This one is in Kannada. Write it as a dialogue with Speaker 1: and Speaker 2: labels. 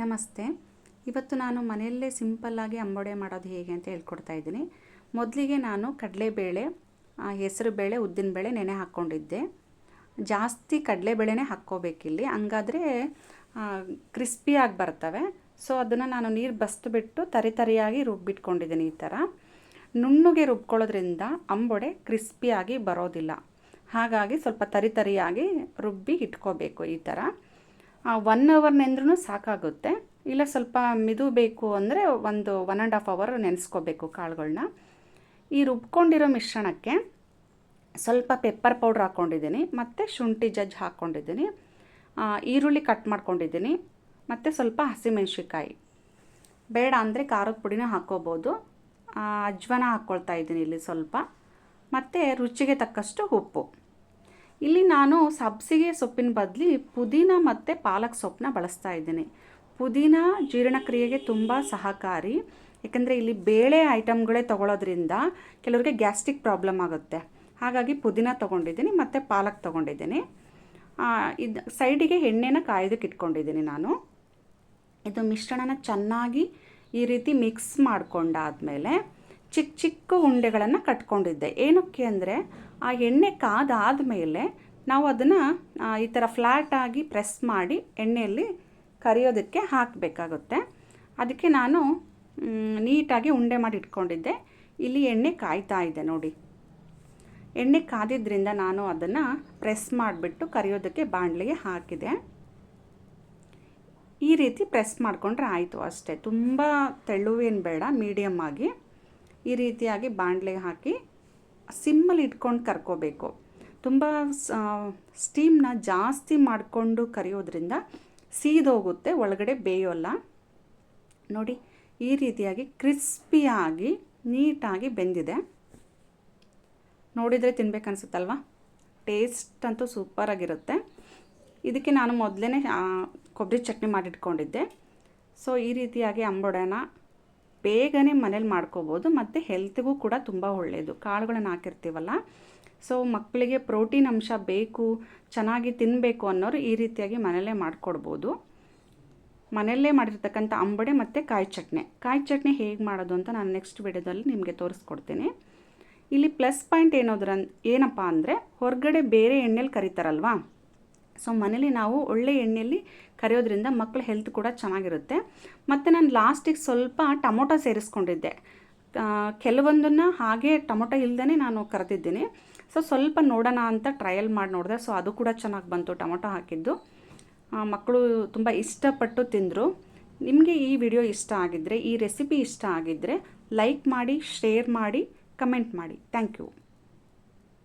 Speaker 1: ನಮಸ್ತೆ. ಇವತ್ತು ನಾನು ಮನೆಯಲ್ಲೇ ಸಿಂಪಲ್ಲಾಗಿ ಅಂಬೊಡೆ ಮಾಡೋದು ಹೇಗೆ ಅಂತ ಹೇಳ್ಕೊಡ್ತಾ ಇದ್ದೀನಿ. ಮೊದಲಿಗೆ ನಾನು ಕಡಲೆಬೇಳೆ, ಹೆಸರುಬೇಳೆ, ಉದ್ದಿನಬೇಳೆ ನೆನೆ ಹಾಕ್ಕೊಂಡಿದ್ದೆ. ಜಾಸ್ತಿ ಕಡಲೆಬೇಳೆನೇ ಹಾಕ್ಕೋಬೇಕಿಲ್ಲಿ, ಹಂಗಾದರೆ ಕ್ರಿಸ್ಪಿಯಾಗಿ ಬರ್ತವೆ. ಸೊ ಅದನ್ನು ನಾನು ನೀರು ಬಸಿದ್ಬಿಟ್ಟು ತರಿಯಾಗಿ ರುಬ್ಬಿಟ್ಕೊಂಡಿದ್ದೀನಿ. ಈ ಥರ ನುಣ್ಣಗೆ ರುಬ್ಕೊಳ್ಳೋದ್ರಿಂದ ಅಂಬೊಡೆ ಕ್ರಿಸ್ಪಿಯಾಗಿ ಬರೋದಿಲ್ಲ. ಹಾಗಾಗಿ ಸ್ವಲ್ಪ ತರಿಯಾಗಿ ರುಬ್ಬಿ ಇಟ್ಕೋಬೇಕು. ಈ ಥರ 1 ಅವರ್ ನೆಂದ್ರೂ ಸಾಕಾಗುತ್ತೆ. ಇಲ್ಲ ಸ್ವಲ್ಪ ಮಿದು ಬೇಕು ಅಂದರೆ 1.5 ಅವರ್ ನೆನೆಸ್ಕೋಬೇಕು ಕಾಳುಗಳನ್ನ. ಈ ರುಬ್ಕೊಂಡಿರೋ ಮಿಶ್ರಣಕ್ಕೆ ಸ್ವಲ್ಪ ಪೆಪ್ಪರ್ ಪೌಡ್ರ್ ಹಾಕ್ಕೊಂಡಿದ್ದೀನಿ, ಮತ್ತು ಶುಂಠಿ ಜಜ್ಜಿ ಹಾಕ್ಕೊಂಡಿದ್ದೀನಿ, ಈರುಳ್ಳಿ ಕಟ್ ಮಾಡ್ಕೊಂಡಿದ್ದೀನಿ, ಮತ್ತು ಸ್ವಲ್ಪ ಹಸಿಮೆಣ್ಸಿಕಾಯಿ. ಬೇಡ ಅಂದರೆ ಖಾರದ ಪುಡಿನೂ ಹಾಕ್ಕೋಬೋದು. ಅಜ್ವಾನ ಹಾಕ್ಕೊಳ್ತಾ ಇದ್ದೀನಿ ಇಲ್ಲಿ ಸ್ವಲ್ಪ, ಮತ್ತು ರುಚಿಗೆ ತಕ್ಕಷ್ಟು ಉಪ್ಪು. ಇಲ್ಲಿ ನಾನು ಸಬ್ಸಿಗೆ ಸೊಪ್ಪಿನ ಬದಲು ಪುದೀನ ಮತ್ತು ಪಾಲಕ್ ಸೊಪ್ಪನ್ನ ಬಳಸ್ತಾ ಇದ್ದೀನಿ. ಪುದೀನ ಜೀರ್ಣಕ್ರಿಯೆಗೆ ತುಂಬ ಸಹಕಾರಿ. ಯಾಕಂದರೆ ಇಲ್ಲಿ ಬೇಳೆ ಐಟಮ್ಗಳೇ ತೊಗೊಳೋದ್ರಿಂದ ಕೆಲವರಿಗೆ ಗ್ಯಾಸ್ಟ್ರಿಕ್ ಪ್ರಾಬ್ಲಮ್ ಆಗುತ್ತೆ. ಹಾಗಾಗಿ ಪುದೀನ ತೊಗೊಂಡಿದ್ದೀನಿ ಮತ್ತು ಪಾಲಕ್ ತೊಗೊಂಡಿದ್ದೀನಿ. ಇದು ಸೈಡಿಗೆ ಎಣ್ಣೆನ ಕಾಯೋದಕ್ಕೆ ಇಟ್ಕೊಂಡಿದ್ದೀನಿ ನಾನು. ಇದು ಮಿಶ್ರಣನ ಚೆನ್ನಾಗಿ ಈ ರೀತಿ ಮಿಕ್ಸ್ ಮಾಡ್ಕೊಂಡಾದಮೇಲೆ ಚಿಕ್ಕ ಚಿಕ್ಕ ಉಂಡೆಗಳನ್ನು ಕಟ್ಕೊಂಡಿದ್ದೆ. ಏನಕ್ಕೆ ಅಂದರೆ ಆ ಎಣ್ಣೆ ಕಾದಾದಮೇಲೆ ನಾವು ಅದನ್ನು ಈ ಥರ ಫ್ಲ್ಯಾಟಾಗಿ ಪ್ರೆಸ್ ಮಾಡಿ ಎಣ್ಣೆಯಲ್ಲಿ ಕರಿಯೋದಕ್ಕೆ ಹಾಕಬೇಕಾಗುತ್ತೆ. ಅದಕ್ಕೆ ನಾನು ನೀಟಾಗಿ ಉಂಡೆ ಮಾಡಿ ಇಟ್ಕೊಂಡಿದ್ದೆ. ಇಲ್ಲಿ ಎಣ್ಣೆ ಕಾಯ್ತಾ ಇದೆ ನೋಡಿ. ಎಣ್ಣೆ ಕಾದಿದ್ದರಿಂದ ನಾನು ಅದನ್ನು ಪ್ರೆಸ್ ಮಾಡಿಬಿಟ್ಟು ಕರಿಯೋದಕ್ಕೆ ಬಾಣಲೆಗೆ ಹಾಕಿದೆ. ಈ ರೀತಿ ಪ್ರೆಸ್ ಮಾಡಿಕೊಂಡ್ರೆ ಆಯಿತು ಅಷ್ಟೇ. ತುಂಬ ತೆಳುವೇನು ಬೇಡ, ಮೀಡಿಯಮ್ ಆಗಿ ಈ ರೀತಿಯಾಗಿ ಬಾಣಲೆಗೆ ಹಾಕಿ ಸಿಮ್ಮಲ್ಲಿ ಇಟ್ಕೊಂಡು ಕರ್ಕೋಬೇಕು. ತುಂಬ ಸ್ಟೀಮ್ನ ಜಾಸ್ತಿ ಮಾಡಿಕೊಂಡು ಕರಿಯೋದ್ರಿಂದ ಸೀದೋಗುತ್ತೆ, ಒಳಗಡೆ ಬೇಯೋಲ್ಲ. ನೋಡಿ ಈ ರೀತಿಯಾಗಿ ಕ್ರಿಸ್ಪಿಯಾಗಿ ನೀಟಾಗಿ ಬೆಂದಿದೆ. ನೋಡಿದರೆ ತಿನ್ಬೇಕನ್ಸುತ್ತಲ್ವ? ಟೇಸ್ಟ್ ಅಂತೂ ಸೂಪರಾಗಿರುತ್ತೆ. ಇದಕ್ಕೆ ನಾನು ಮೊದಲೇ ಕೊಬ್ಬರಿ ಚಟ್ನಿ ಮಾಡಿಟ್ಕೊಂಡಿದ್ದೆ. ಸೊ ಈ ರೀತಿಯಾಗಿ ಅಂಬೊಡೆನ ಬೇಗನೆ ಮನೇಲಿ ಮಾಡ್ಕೋಬೋದು, ಮತ್ತು ಹೆಲ್ತ್ಗೂ ಕೂಡ ತುಂಬ ಒಳ್ಳೆಯದು. ಕಾಳುಗಳನ್ನು ಹಾಕಿರ್ತೀವಲ್ಲ, ಸೊ ಮಕ್ಕಳಿಗೆ ಪ್ರೋಟೀನ್ ಅಂಶ ಬೇಕು, ಚೆನ್ನಾಗಿ ತಿನ್ನಬೇಕು ಅನ್ನೋರು ಈ ರೀತಿಯಾಗಿ ಮನೆಯಲ್ಲೇ ಮಾಡಿಕೊಡ್ಬೋದು. ಮನೆಯಲ್ಲೇ ಮಾಡಿರ್ತಕ್ಕಂಥ ಅಂಬೊಡೆ ಮತ್ತು ಕಾಯಿ ಚಟ್ನಿ ಹೇಗೆ ಮಾಡೋದು ಅಂತ ನಾನು ನೆಕ್ಸ್ಟ್ ವಿಡಿಯೋದಲ್ಲಿ ನಿಮಗೆ ತೋರಿಸ್ಕೊಡ್ತೀನಿ. ಇಲ್ಲಿ ಪ್ಲಸ್ ಪಾಯಿಂಟ್ ಏನಪ್ಪ ಅಂದರೆ ಹೊರಗಡೆ ಬೇರೆ ಎಣ್ಣೆಲಿ ಕರಿತಾರಲ್ವಾ, ಸೊ ಮನೇಲಿ ನಾವು ಒಳ್ಳೆ ಎಣ್ಣೆಯಲ್ಲಿ ಕರಿಯೋದ್ರಿಂದ ಮಕ್ಕಳ ಹೆಲ್ತ್ ಕೂಡ ಚೆನ್ನಾಗಿರುತ್ತೆ. ಮತ್ತು ನಾನು ಲಾಸ್ಟಿಗೆ ಸ್ವಲ್ಪ ಟೊಮೊಟೊ ಸೇರಿಸ್ಕೊಂಡಿದ್ದೆ. ಕೆಲವೊಂದನ್ನು ಹಾಗೆ ಟೊಮೊಟೊ ಇಲ್ಲದೇ ನಾನು ಕರೆದಿದ್ದೀನಿ. ಸೊ ಸ್ವಲ್ಪ ನೋಡೋಣ ಅಂತ ಟ್ರಯಲ್ ಮಾಡಿ ನೋಡಿದೆ. ಸೊ ಅದು ಕೂಡ ಚೆನ್ನಾಗಿ ಬಂತು ಟೊಮೊಟೊ ಹಾಕಿದ್ದು. ಮಕ್ಕಳು ತುಂಬ ಇಷ್ಟಪಟ್ಟು ತಿಂದರು. ನಿಮಗೆ ಈ ವಿಡಿಯೋ ಇಷ್ಟ ಆಗಿದ್ದರೆ, ಈ ರೆಸಿಪಿ ಇಷ್ಟ ಆಗಿದ್ದರೆ ಲೈಕ್ ಮಾಡಿ, ಶೇರ್ ಮಾಡಿ, ಕಮೆಂಟ್ ಮಾಡಿ. Thank you.